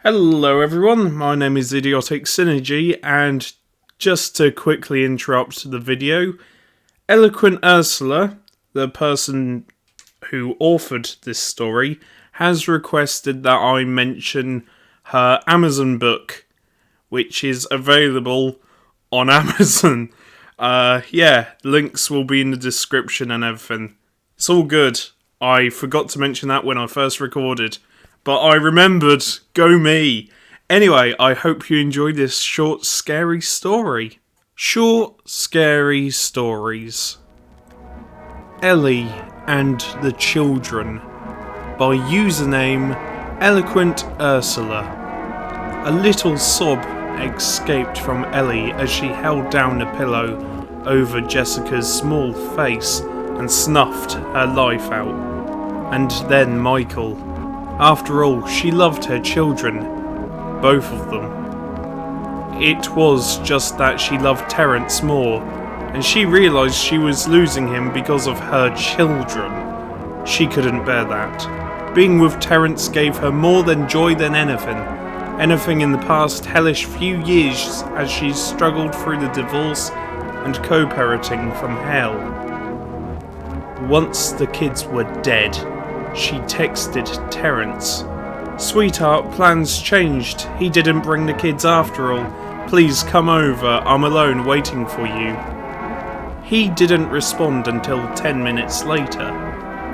Hello everyone, my name is Idiotic Synergy, and just to quickly interrupt the video, Eloquent Ursula, the person who authored this story, has requested that I mention her Amazon book, which is available on Amazon. Links will be in the description and everything. It's all good. I forgot to mention that when I first recorded, but I remembered. Go me! Anyway, I hope you enjoyed this short, scary story. Short, Scary Stories. Ellie and the Children, by username Eloquent Ursula. A little sob escaped from Ellie as she held down a pillow over Jessica's small face and snuffed her life out. And then Michael. After all, she loved her children, both of them. It was just that she loved Terence more, and she realised she was losing him because of her children. She couldn't bear that. Being with Terence gave her more than joy than anything in the past hellish few years as she struggled through the divorce and co-parenting from hell. Once the kids were dead, she texted Terence. "Sweetheart, plans changed. He didn't bring the kids after all. Please come over, I'm alone waiting for you." He didn't respond until 10 minutes later.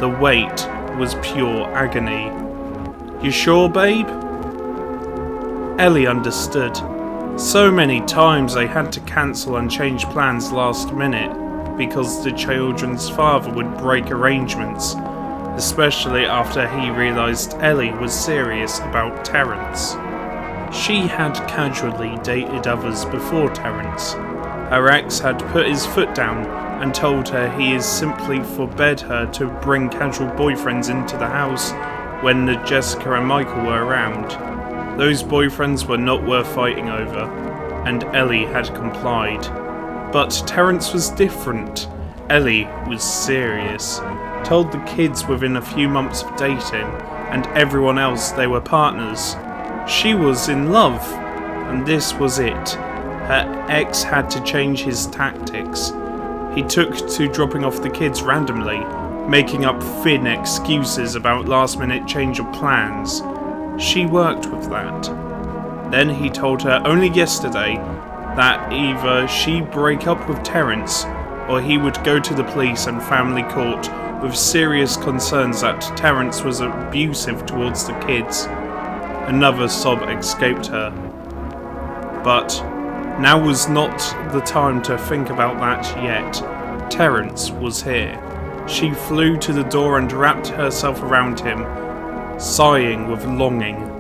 The wait was pure agony. "You sure, babe?" Ellie understood. So many times they had to cancel and change plans last minute because the children's father would break arrangements, especially after he realised Ellie was serious about Terence. She had casually dated others before Terence. Her ex had put his foot down and told her he is simply forbade her to bring casual boyfriends into the house when Jessica and Michael were around. Those boyfriends were not worth fighting over, and Ellie had complied. But Terence was different. Ellie was serious. Told the kids within a few months of dating, and everyone else they were partners. She was in love, and this was it. Her ex had to change his tactics. He took to dropping off the kids randomly, making up thin excuses about last-minute change of plans. She worked with that. Then he told her only yesterday that either she'd break up with Terence or he would go to the police and family court with serious concerns that Terence was abusive towards the kids. Another sob escaped her. But now was not the time to think about that yet. Terence was here. She flew to the door and wrapped herself around him, sighing with longing.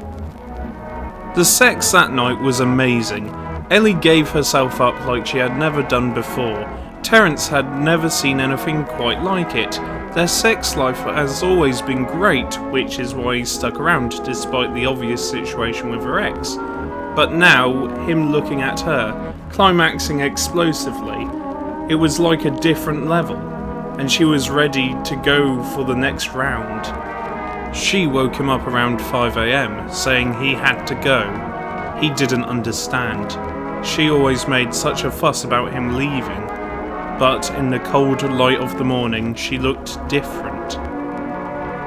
The sex that night was amazing. Ellie gave herself up like she had never done before. Terence had never seen anything quite like it. Their sex life has always been great, which is why he stuck around despite the obvious situation with her ex. But now, him looking at her, climaxing explosively, it was like a different level, and she was ready to go for the next round. She woke him up around 5 AM, saying he had to go. He didn't understand. She always made such a fuss about him leaving, but in the cold light of the morning she looked different.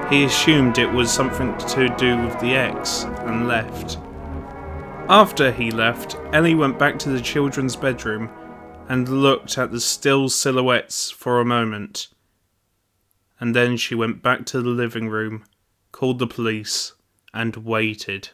He assumed it was something to do with the ex, and left. After he left, Ellie went back to the children's bedroom and looked at the still silhouettes for a moment. And then she went back to the living room, called the police, and waited.